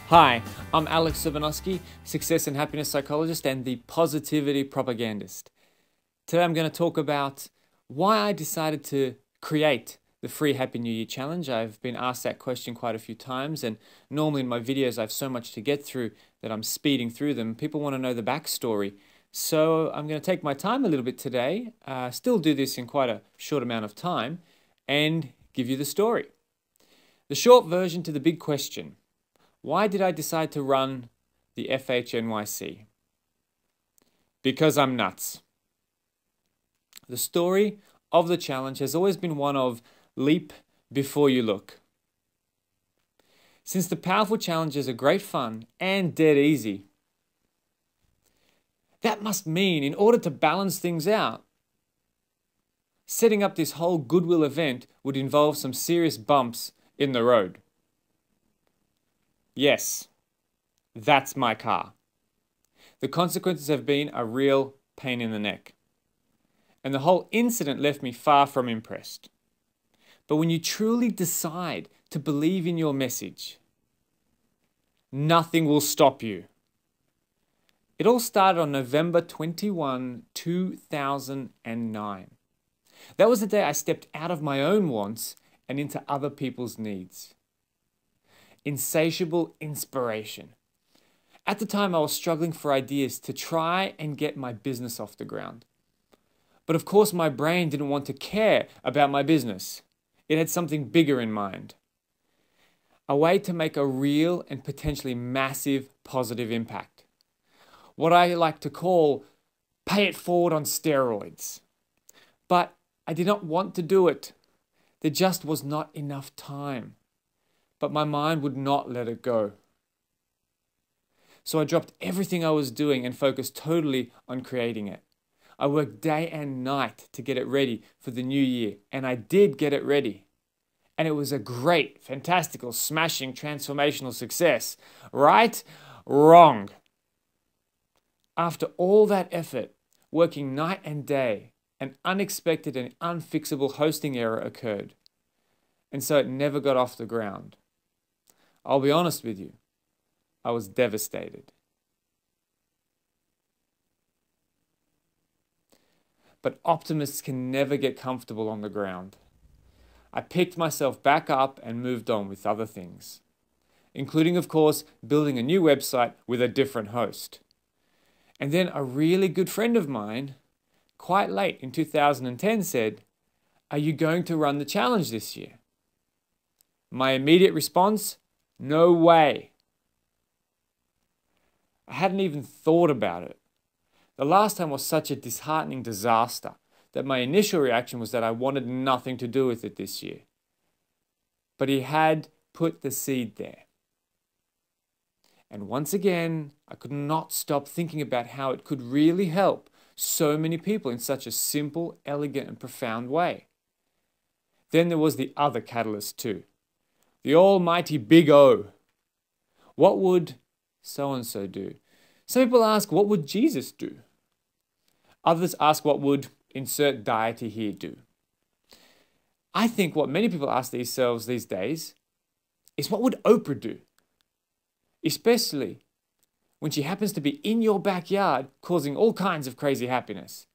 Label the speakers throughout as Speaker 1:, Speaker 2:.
Speaker 1: Hi, I'm Aleks Srbinoski, success and happiness psychologist and the positivity propagandist. Today I'm going to talk about why I decided to create the free Happy New Year challenge. I've been asked that question quite a few times, and normally in my videos I have so much to get through that I'm speeding through them. People want to know the backstory. So I'm going to take my time a little bit today, still do this in quite a short amount of time, and give you the story. The short version to the big question: why did I decide to run the FHNYC? Because I'm nuts. The story of the challenge has always been one of leap before you look. Since the powerful challenges are great fun and dead easy, that must mean in order to balance things out, setting up this whole goodwill event would involve some serious bumps in the road. Yes, that's my car. The consequences have been a real pain in the neck. And the whole incident left me far from impressed. But when you truly decide to believe in your message, nothing will stop you. It all started on November 21, 2009. That was the day I stepped out of my own wants and into other people's needs. Insatiable inspiration. At the time, I was struggling for ideas to try and get my business off the ground. But of course, my brain didn't want to care about my business. It had something bigger in mind. A way to make a real and potentially massive positive impact. What I like to call pay it forward on steroids. But I did not want to do it. There just was not enough time. But my mind would not let it go. So I dropped everything I was doing and focused totally on creating it. I worked day and night to get it ready for the new year, and I did get it ready. And it was a great, fantastical, smashing, transformational success. Right? Wrong. After all that effort, working night and day, an unexpected and unfixable hosting error occurred. And so it never got off the ground. I'll be honest with you, I was devastated. But optimists can never get comfortable on the ground. I picked myself back up and moved on with other things, including, of course, building a new website with a different host. And then a really good friend of mine, quite late in 2010, said, "Are you going to run the challenge this year?" My immediate response: no way. I hadn't even thought about it. The last time was such a disheartening disaster that my initial reaction was that I wanted nothing to do with it this year. But he had put the seed there. And once again, I could not stop thinking about how it could really help so many people in such a simple, elegant, and profound way. Then there was the other catalyst too. The almighty big O. What would so-and-so do? Some people ask, what would Jesus do? Others ask, what would insert deity here do? I think what many people ask themselves these days is, what would Oprah do? Especially when she happens to be in your backyard causing all kinds of crazy happiness.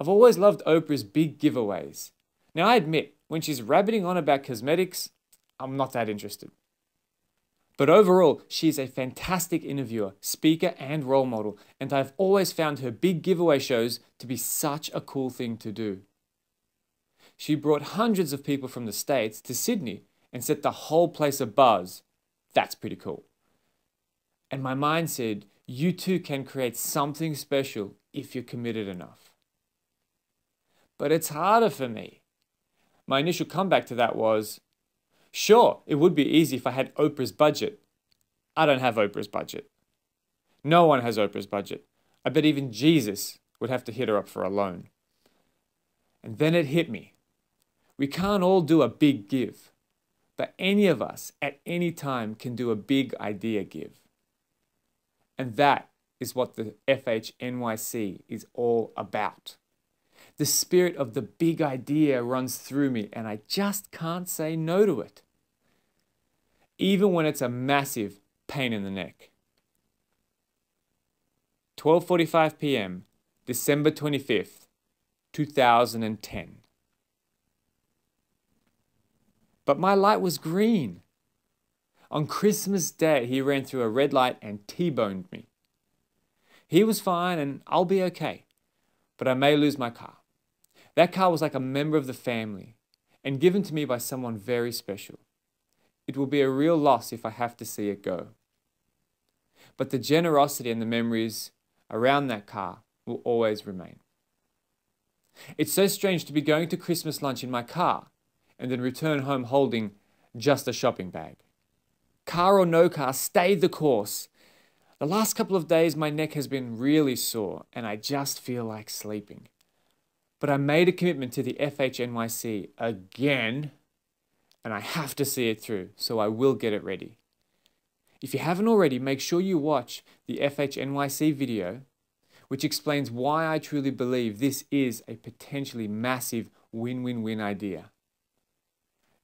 Speaker 1: I've always loved Oprah's big giveaways. Now I admit, when she's rabbiting on about cosmetics, I'm not that interested. But overall, she is a fantastic interviewer, speaker, and role model, and I've always found her big giveaway shows to be such a cool thing to do. She brought hundreds of people from the States to Sydney and set the whole place abuzz. That's pretty cool. And my mind said, you too can create something special if you're committed enough. But it's harder for me. My initial comeback to that was, sure, it would be easy if I had Oprah's budget. I don't have Oprah's budget. No one has Oprah's budget. I bet even Jesus would have to hit her up for a loan. And then it hit me. We can't all do a big give, but any of us at any time can do a big idea give. And that is what the FHNYC is all about. The spirit of the big idea runs through me, and I just can't say no to it. even when it's a massive pain in the neck. 12:45 p.m., December 25th, 2010. But my light was green. On Christmas Day, he ran through a red light and T-boned me. He was fine and I'll be okay, but I may lose my car. That car was like a member of the family and given to me by someone very special. It will be a real loss if I have to see it go. But the generosity and the memories around that car will always remain. It's so strange to be going to Christmas lunch in my car and then return home holding just a shopping bag. Car or no car, stay the course. The last couple of days my neck has been really sore and I just feel like sleeping. But I made a commitment to the FHNYC again, and I have to see it through, so I will get it ready. If you haven't already, make sure you watch the FHNYC video, which explains why I truly believe this is a potentially massive win-win-win idea.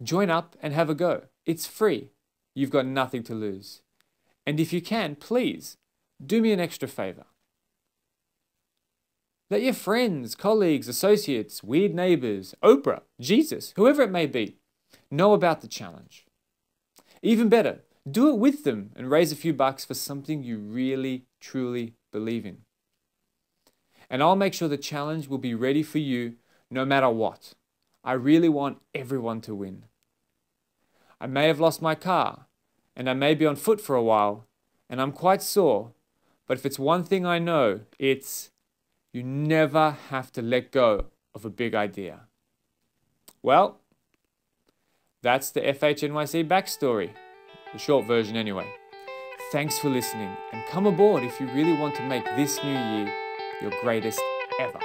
Speaker 1: Join up and have a go. It's free. You've got nothing to lose. And if you can, please, do me an extra favor. Let your friends, colleagues, associates, weird neighbors, Oprah, Jesus, whoever it may be, know about the challenge. Even better, do it with them and raise a few bucks for something you really, truly believe in. And I'll make sure the challenge will be ready for you no matter what. I really want everyone to win. I may have lost my car, and I may be on foot for a while, and I'm quite sore, but if it's one thing I know, it's you never have to let go of a big idea. Well, that's the FHNYC backstory, the short version anyway. Thanks for listening, and come aboard if you really want to make this new year your greatest ever.